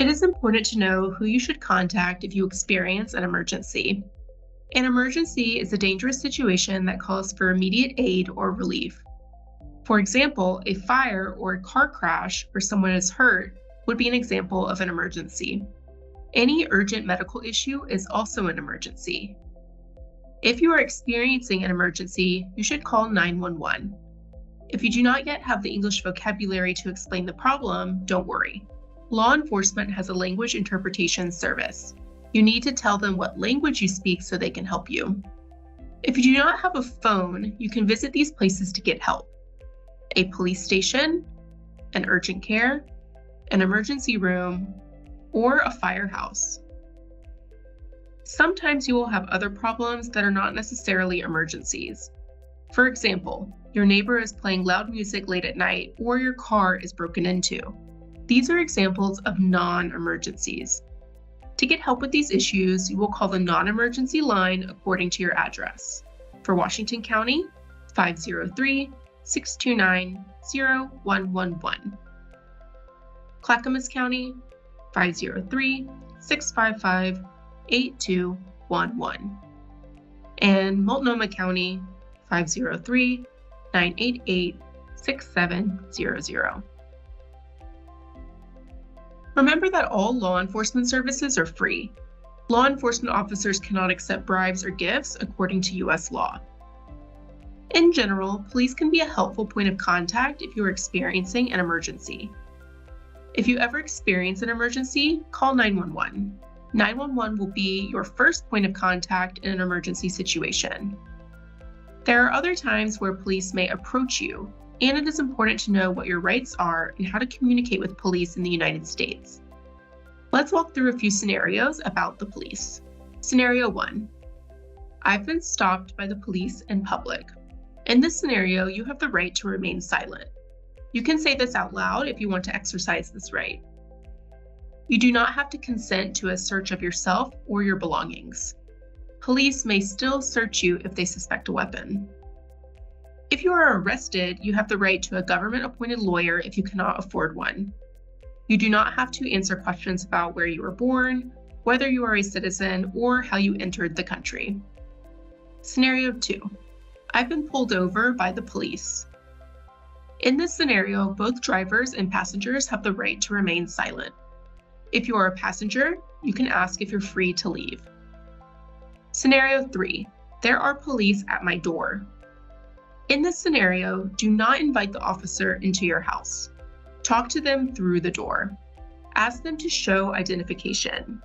It is important to know who you should contact if you experience an emergency. An emergency is a dangerous situation that calls for immediate aid or relief. For example, a fire or a car crash where someone is hurt would be an example of an emergency. Any urgent medical issue is also an emergency. If you are experiencing an emergency, you should call 911. If you do not yet have the English vocabulary to explain the problem, don't worry. Law enforcement has a language interpretation service. You need to tell them what language you speak so they can help you. If you do not have a phone, you can visit these places to get help: a police station, an urgent care, an emergency room, or a firehouse. Sometimes you will have other problems that are not necessarily emergencies. For example, your neighbor is playing loud music late at night, or your car is broken into. These are examples of non-emergencies. To get help with these issues, you will call the non-emergency line according to your address. For Washington County, 503-629-0111. Clackamas County, 503-655-8211. And Multnomah County, 503-988-6700. Remember that all law enforcement services are free. Law enforcement officers cannot accept bribes or gifts according to U.S. law. In general, police can be a helpful point of contact if you are experiencing an emergency. If you ever experience an emergency, call 911. 911 will be your first point of contact in an emergency situation. There are other times where police may approach you, and it is important to know what your rights are and how to communicate with police in the United States. Let's walk through a few scenarios about the police. Scenario 1. I've been stopped by the police in public. In this scenario, you have the right to remain silent. You can say this out loud if you want to exercise this right. You do not have to consent to a search of yourself or your belongings. Police may still search you if they suspect a weapon. If you are arrested, you have the right to a government-appointed lawyer if you cannot afford one. You do not have to answer questions about where you were born, whether you are a citizen, or how you entered the country. Scenario 2. I've been pulled over by the police. In this scenario, both drivers and passengers have the right to remain silent. If you are a passenger, you can ask if you're free to leave. Scenario 3. There are police at my door. In this scenario, do not invite the officer into your house. Talk to them through the door. Ask them to show identification.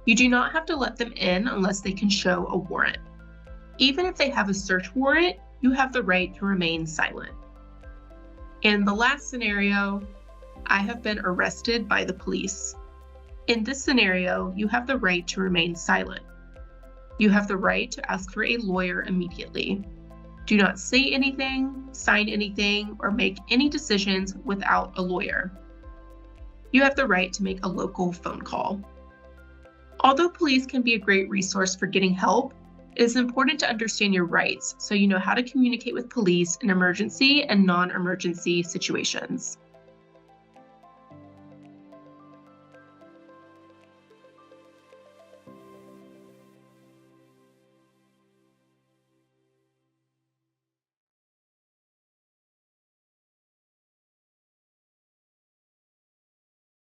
You do not have to let them in unless they can show a warrant. Even if they have a search warrant, you have the right to remain silent. In the last scenario, I have been arrested by the police. In this scenario, you have the right to remain silent. You have the right to ask for a lawyer immediately. Do not say anything, sign anything, or make any decisions without a lawyer. You have the right to make a local phone call. Although police can be a great resource for getting help, it is important to understand your rights so you know how to communicate with police in emergency and non-emergency situations.